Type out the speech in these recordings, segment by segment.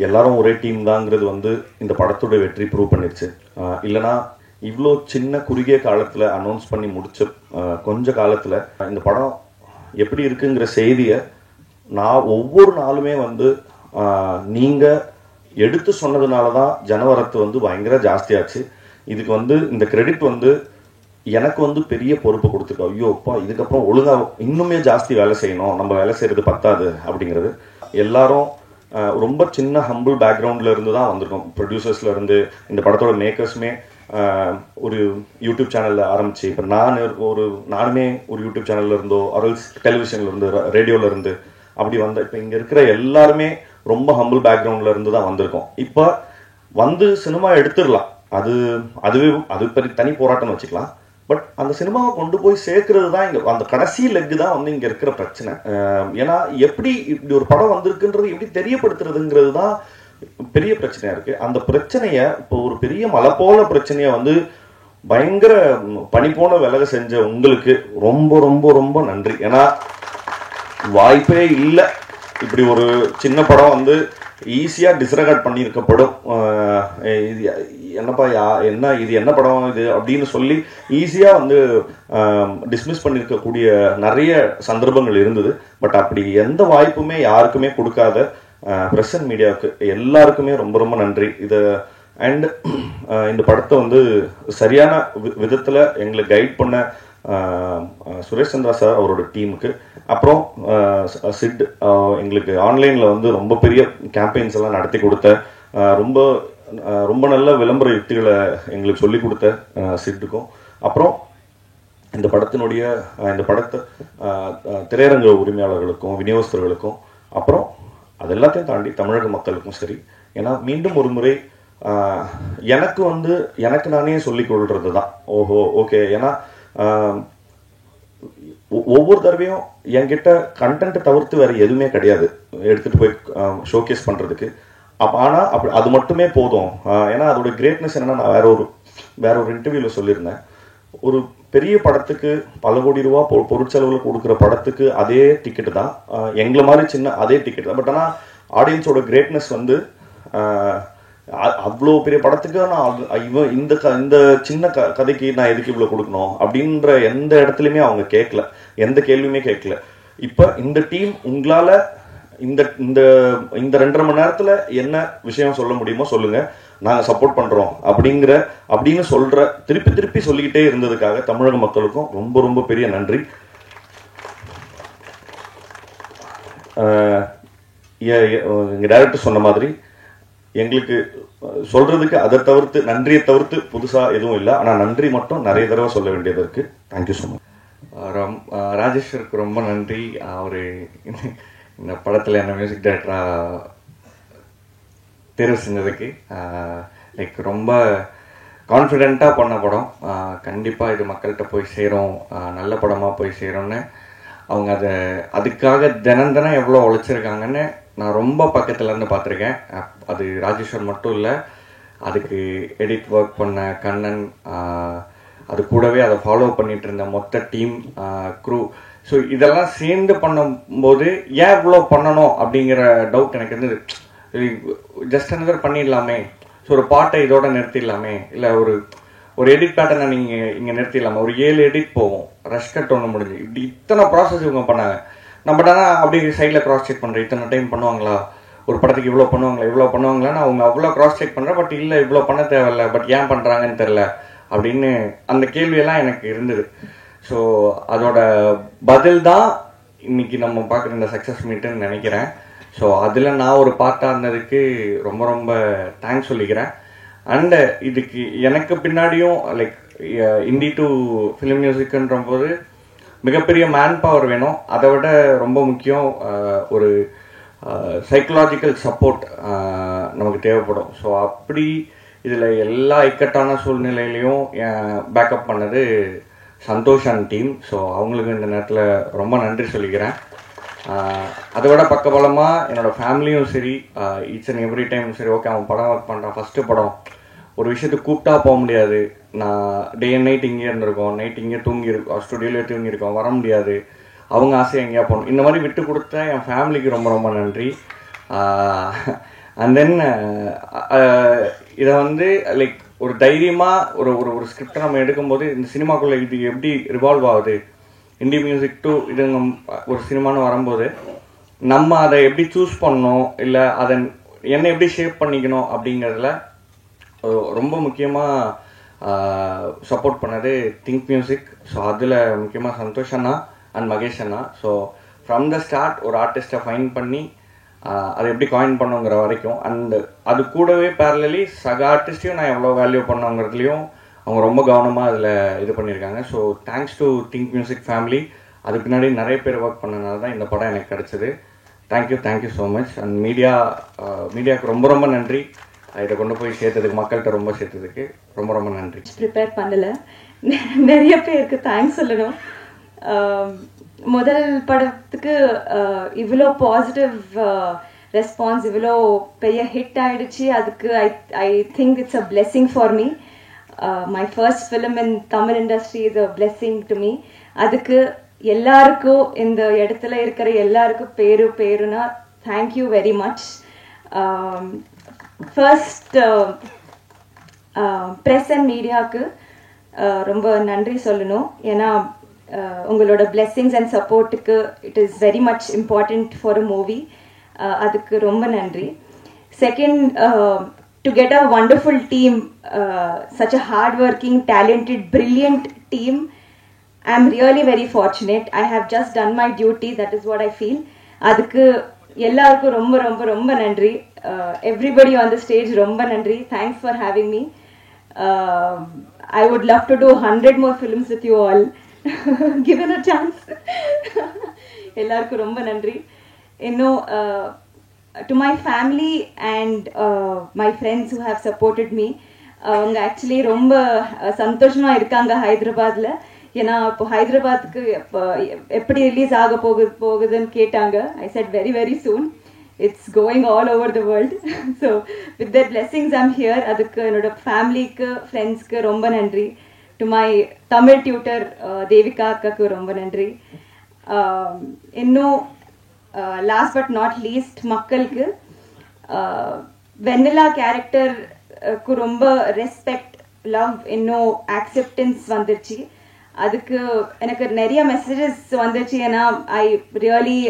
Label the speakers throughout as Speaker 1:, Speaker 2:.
Speaker 1: எல்லாரும் ஒரே டீம் தாங்கிறது வந்து இந்த படத்தோட வெற்றி ப்ரூவ் பண்ணிருச்சு. இல்லைனா இவ்வளோ சின்ன குறுகிய காலத்தில் அனௌன்ஸ் பண்ணி முடிச்ச கொஞ்ச காலத்தில் இந்த படம் எப்படி இருக்குங்கிற செய்தியை நான் ஒவ்வொரு நாளுமே வந்து நீங்கள் எடுத்து சொன்னதுனால தான் ஜனவரத்து வந்து பயங்கர ஜாஸ்தியாச்சு. இதுக்கு வந்து இந்த கிரெடிட் வந்து எனக்கு வந்து பெரிய பொறுப்பு கொடுத்துருக்கோம். ஐயோப்பா இதுக்கப்புறம் ஒழுங்காக இன்னுமே ஜாஸ்தி வேலை செய்யணும், நம்ம வேலை செய்கிறது பத்தாது அப்படிங்கிறது. எல்லாரும் ரொம்ப சின்ன ஹம்பிள் பேக்ரவுண்டில் இருந்து தான் வந்திருக்கோம். ப்ரொடியூசர்ஸில் இருந்து இந்த படத்தோட மேக்கர்ஸுமே ஒரு யூடியூப் சேனலில் ஆரம்பித்து இப்போ நானுமே ஒரு யூடியூப் சேனலில் இருந்தோ அரல்ஸ் டெலிவிஷனில் இருந்து ரேடியோவில் இருந்து அப்படி இப்போ இங்கே இருக்கிற எல்லாருமே ரொம்ப ஹம்பிள் பேக்ரவுண்டில் இருந்து தான் வந்திருக்கோம். இப்போ வந்து சினிமா எடுத்துடலாம், அது தனி போராட்டம்னு வச்சுக்கலாம். பட் அந்த சினிமாவை கொண்டு போய் சேர்க்கறது தான் இங்கே அந்த கடைசி லெக்கு தான் வந்து இங்கே இருக்கிற பிரச்சனை. ஏன்னா எப்படி இப்படி ஒரு படம் வந்திருக்குன்றது எப்படி தெரியப்படுத்துறதுங்கிறது தான் பெரிய பிரச்சனையாக இருக்குது. அந்த பிரச்சனையை இப்போ ஒரு பெரிய மலை போல பிரச்சனையை வந்து பயங்கர பனி போன விலக செஞ்ச உங்களுக்கு ரொம்ப ரொம்ப ரொம்ப நன்றி. ஏன்னா வாய்ப்பே இல்லை இப்படி ஒரு சின்ன படம் வந்து ஈஸியாக டிஸ்ரெகார்ட் பண்ணியிருக்கப்படும். இது என்னப்பா இது என்ன படம் இது அப்படின்னு சொல்லி ஈஸியாக வந்து டிஸ்மிஸ் பண்ணியிருக்கக்கூடிய நிறைய சந்தர்ப்பங்கள் இருந்தது. பட் அப்படி எந்த வாய்ப்புமே யாருக்குமே கொடுக்காத ப்ரெஸ் அண்ட் மீடியாவுக்கு எல்லாருக்குமே ரொம்ப ரொம்ப நன்றி. அண்ட் இந்த படத்தை வந்து சரியான விதத்தில் எங்களை கைட் பண்ண சுரேஷ் சந்திரா சார் அவரோட டீமுக்கு, அப்புறம் சிட் எங்களுக்கு ஆன்லைனில் வந்து ரொம்ப பெரிய கேம்பெயின்ஸ் எல்லாம் நடத்தி கொடுத்த ரொம்ப ரொம்ப நல்ல விளம்பர யுக்திகளை எங்களுக்கு சொல்லி கொடுத்த சிட்டுக்கும், அப்புறம் இந்த படத்தை திரையரங்க உரிமையாளர்களுக்கும் விநியோகஸ்தர்களுக்கும், அப்புறம் அது எல்லாத்தையும் தாண்டி தமிழக மக்களுக்கும் சரி. ஏன்னா மீண்டும் ஒரு முறை எனக்கு நானே சொல்லிக் கொள்றது தான் ஓஹோ ஓகே. ஏன்னா ஒவ்வொரு தடவையும் என்கிட்ட கண்டென்ட் தவிர்த்து வேற எதுவுமே கிடையாது எடுத்துட்டு போய் ஷோகேஸ் பண்றதுக்கு. ஆனால் அது மட்டுமே போதும். ஏன்னா அதோட கிரேட்னஸ் என்னன்னா, நான் வேற ஒரு இன்டர்வியூல சொல்லியிருந்தேன், ஒரு பெரிய படத்துக்கு பல கோடி ரூபா பொருட்செலவில் கொடுக்குற படத்துக்கு அதே டிக்கெட்டு தான், எங்களை மாதிரி சின்ன அதே டிக்கெட் தான். பட் ஆனால் ஆடியன்ஸோட கிரேட்னஸ் வந்து அவ்வளோ பெரிய படத்துக்கு நான் இந்த சின்ன கதைக்கு நான் எதுக்கு இவ்வளோ கொடுக்கணும் அப்படின்ற எந்த இடத்துலையுமே அவங்க கேட்கல, எந்த கேள்வியுமே கேட்கல. இப்போ இந்த டீம் உங்களால் இந்த 2.5 மணி நேரத்தில் என்ன விஷயம் சொல்ல முடியுமோ சொல்லுங்க, நாங்கள் சப்போர்ட் பண்ணுறோம் அப்படின்னு திருப்பி சொல்லிக்கிட்டே இருந்ததுக்காக தமிழக மக்களுக்கும் ரொம்ப ரொம்ப பெரிய நன்றி. எங்கள் டைரக்டர் சொன்ன மாதிரி எங்களுக்கு சொல்றதுக்கு அதை தவிர்த்து நன்றியை தவிர்த்து புதுசாக எதுவும் இல்லை. ஆனால் நன்றி மட்டும் நிறைய தடவை சொல்ல வேண்டியது இருக்கு. Thank you so much.
Speaker 2: ராஜேஸ்வருக்கு ரொம்ப நன்றி. அவர் இந்த படத்தில் என்ன மியூசிக் டைரக்டராக தேர்வு செஞ்சதுக்கு ரொம்ப கான்ஃபிடெண்ட்டாக பண்ண படம். கண்டிப்பாக இது மக்கள்கிட்ட போய் சேரும், நல்ல படமாக போய் சேரும்னு அவங்க அதுக்காக தினம் எவ்வளோ உழைச்சிருக்காங்கன்னு நான் ரொம்ப பக்கத்துலேருந்து பார்த்துருக்கேன். அது ராஜேஸ்வர் மட்டும் இல்லை, அதுக்கு எடிட் ஒர்க் பண்ண கண்ணன், அது கூடவே அதை ஃபாலோ பண்ணிட்டு இருந்த மொத்த டீம் க்ரூ. ஸோ இதெல்லாம் சேர்ந்து பண்ணும்போது ஏன் இவ்வளோ பண்ணணும் அப்படிங்கிற டவுட் எனக்கு இருந்தது. ஜஸ்ட் அனதர் பண்ணிடலாமே, ஸோ ஒரு பாட்டை இதோட நிறுத்திடலாமே, இல்லை ஒரு எடிட் பேட்டர்னை நீங்கள் இங்கே நிறுத்திடலாமே, ஒரு 7 எடிட் போகும், ரஷ் கட் ஒன்று முடிஞ்சு, இப்படி இத்தனை ப்ராசஸ் இவங்க பண்ணாங்க. நம்ம ஆனால் அப்படி சைடில் கிராஸ் செக் பண்ணுறேன், இத்தனை டைம் பண்ணுவாங்களா ஒரு படத்துக்கு, இவ்வளோ பண்ணுவாங்களான்னு அவங்க அவ்வளோ கிராஸ் செக் பண்ணுறேன். பட் இல்லை இவ்வளோ பண்ண தேவையில்லை, பட் ஏன் பண்ணுறாங்கன்னு தெரில அப்படின்னு அந்த கேள்வியெல்லாம் எனக்கு இருந்தது. ஸோ அதோட பதில் தான் இன்னைக்கு நம்ம பார்க்குற இந்த சக்ஸஸ் மீட்டுன்னு நினைக்கிறேன். ஸோ அதில் நான் ஒரு பார்ட்டாக இருந்ததுக்கு ரொம்ப ரொம்ப தேங்க்ஸ் சொல்லிக்கிறேன். அண்டு இதுக்கு எனக்கு பின்னாடியும் இண்டி டு ஃபிலிம் மியூசிக்ன்ற போது மிகப்பெரிய மேன் பவர் வேணும். அதை விட ரொம்ப முக்கியம் ஒரு சைக்கலாஜிக்கல் சப்போர்ட் நமக்கு தேவைப்படும். ஸோ அப்படி இதில் எல்லா இக்கட்டான சூழ்நிலையிலையும் பேக்கப் பண்ணது சந்தோஷ் அண்ட் டீம். ஸோ அவங்களுக்கு இந்த நேரத்தில் ரொம்ப நன்றி சொல்லிக்கிறேன். அதை விட பக்கபலமாக என்னோடய ஃபேமிலியும் சரி, ஈச் அண்ட் எவ்ரி டைம் சரி, ஓகே அவன் படம் ஒர்க் பண்ணுறான், ஃபஸ்ட்டு படம் ஒரு விஷயத்துக்கு கூப்பிட்டா போக முடியாது, நான் டே அண்ட் நைட் இங்கே இருந்திருக்கோம், நைட் இங்கே தூங்கியிருக்கோம், ஸ்டுடியோவில் தூங்கியிருக்கோம், வர முடியாது, அவங்க ஆசையை எங்கேயா போகணும், இந்த மாதிரி விட்டு கொடுத்த என் ஃபேமிலிக்கு ரொம்ப ரொம்ப நன்றி. அண்ட் தென் இதை வந்து லைக் ஒரு தைரியமாக ஒரு ஒரு ஒரு ஸ்கிரிப்டை நம்ம எடுக்கும்போது இந்த சினிமாக்குள்ளே இது எப்படி ரிவால்வ் ஆகுது, இண்டி மியூசிக் டு இது ஒரு சினிமான்னு வரும்போது நம்ம அதை எப்படி சூஸ் பண்ணணும், இல்லை அதை என்ன எப்படி ஷேப் பண்ணிக்கணும் அப்படிங்கிறதுல ரொம்ப முக்கியமாக சப்போர்ட் பண்ணது திங்க் மியூசிக். ஸோ அதில் முக்கியமாக சந்தோஷ் அண்ணா அண்ட் மகேஷ் அண்ணா. ஸோ ஃப்ரம் த ஸ்டார்ட் ஒரு ஆர்டிஸ்ட்டை ஃபைன் பண்ணி அதை எப்படி காயின் பண்ணுங்கிற வரைக்கும், அண்ட் அது கூடவே பேரலி சக ஆர்டிஸ்டையும் நான் எவ்வளோ வேல்யூ பண்ணோங்கிறதுலையும் அவங்க ரொம்ப கவனமாக அதில் இது பண்ணியிருக்காங்க. So thanks to think music family. அதுக்கு பின்னாடி நிறைய பேர் ஒர்க் பண்ணனால தான் இந்த படம் எனக்கு கிடச்சிது. Thank you so much. அண்ட் மீடியாவுக்கு ரொம்ப ரொம்ப நன்றி. இதை கொண்டு போய் சேர்த்ததுக்கு, மக்கள்கிட்ட ரொம்ப சேர்த்ததுக்கு ரொம்ப ரொம்ப நன்றி.
Speaker 3: ப்ரிப்பேர் பண்ணலை, நிறைய பேருக்கு தேங்க்ஸ் சொல்லணும். முதல் படத்துக்கு இவ்வளோ பாசிட்டிவ் ரெஸ்பான்ஸ், இவ்வளோ பெரிய ஹிட் ஆயிடுச்சு. அதுக்கு I think it's a blessing for me. My first film in Tamil industry is a blessing to me. அதுக்கு எல்லாருக்கும், இந்த இடத்துல இருக்கிற எல்லாருக்கும் பேருனா thank you very much. First press and மீடியாவுக்கு ரொம்ப நன்றி சொல்லணும். ஏன்னா உங்களோட பிளெஸிங்ஸ் அண்ட் சப்போர்ட்டுக்கு it is very much important for a movie. அதுக்கு ரொம்ப நன்றி. Second, to get a wonderful team, such a hard-working, talented, brilliant team. I am really very fortunate. I have just done my duty. That is what I feel. அதுக்கு எல்லாருக்கும் ரொம்ப ரொம்ப ரொம்ப நன்றி. Everybody on the stage ரொம்ப நன்றி. Thanks for having me. I would love to do 100 more films with you all. Given a chance. எல்லாருக்கும் ரொம்ப நன்றி. இன்னும் to my family and my friends who have supported me, அவங்க actually ரொம்ப சந்தோஷமா இருக்காங்க ஹைதராபாத்ல. ஏன்னா இப்போ ஹைதராபாத்துக்கு எப்படி ரிலீஸ் ஆக போகுதுன்னு கேட்டாங்க. ஐ said very very soon. It's going all over the world. So with that blessings I'm here. அதுக்கு என்னோட ஃபேமிலிக்கு, ஃப்ரெண்ட்ஸ்க்கு ரொம்ப நன்றி. To my Tamil tutor Devika அக்காக்கு ரொம்ப நன்றி. இன்னும் லாஸ்ட் பட் நாட் லீஸ்ட் மக்களுக்கு, வெண்ணிலா கேரக்டருக்கு ரொம்ப ரெஸ்பெக்ட், லவ், இன்னும் ஆக்செப்டன்ஸ் வந்துருச்சு. அதுக்கு எனக்கு நிறைய மெசேஜஸ் வந்துருச்சு. ஏன்னா I really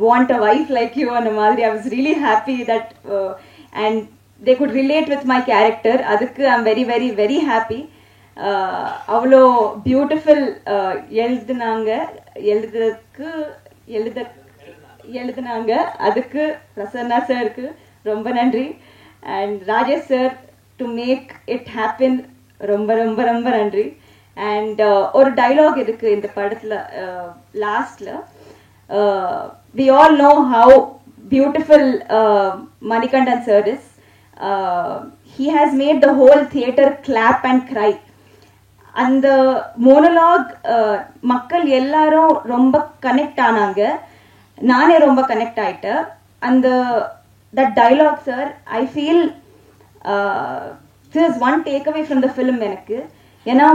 Speaker 3: want a wife like you அந்த மாதிரி. I was really happy that and they could relate with my character. அதுக்கு I'm very very very happy. அவ்வளோ பியூட்டிஃபுல் எழுதுனாங்க. அதுக்கு பிரசன்னா சாருக்கு ரொம்ப நன்றி. And Rajesh sir, to make it happen ரொம்ப ரொம்ப ரொம்ப நன்றி. அண்ட் ஒரு டைலாக் இருக்கு இந்த படத்துல லாஸ்ட்ல. We all know how beautiful Manikandan sir is. He has made the whole theater clap and cry. அந்த மோனோலாக் மக்கள் எல்லாரும் ரொம்ப கனெக்ட் ஆனாங்க. நானே ரொம்ப கனெக்ட் ஆயிட்டேன். அந்த that dialogue sir, I feel this is one takeaway from the film எனக்கு. ஏன்னா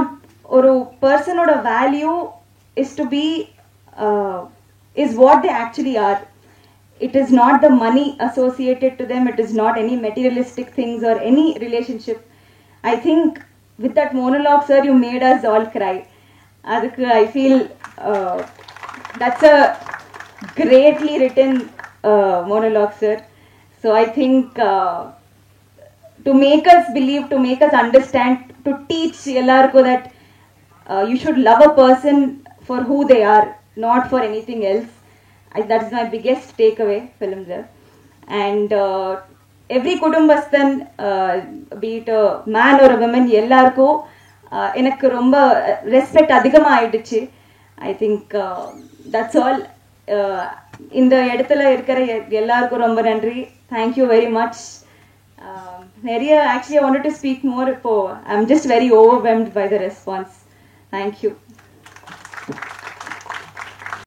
Speaker 3: ஒரு பர்சனோட value is to be is what they actually are. It is not the money associated to them. It is not any materialistic things or any relationship. I think with that monologue sir, you made us all cry. Adukku I feel that's a greatly written monologue sir. So I think to make us believe, to make us understand, to teach ellarku that you should love a person for who they are, not for anything else. That's my biggest takeaway film there. And every kudumbasthan, be it a man or a woman, ellarku enakku romba respect adhigama aiduchu. I think that's all. இந்த இடத்துல இருக்கிற எல்லாருக்கும் ரொம்ப நன்றி. Thank you very much. Actually I wanted to speak more. I'm just very overwhelmed by the response. Thank you.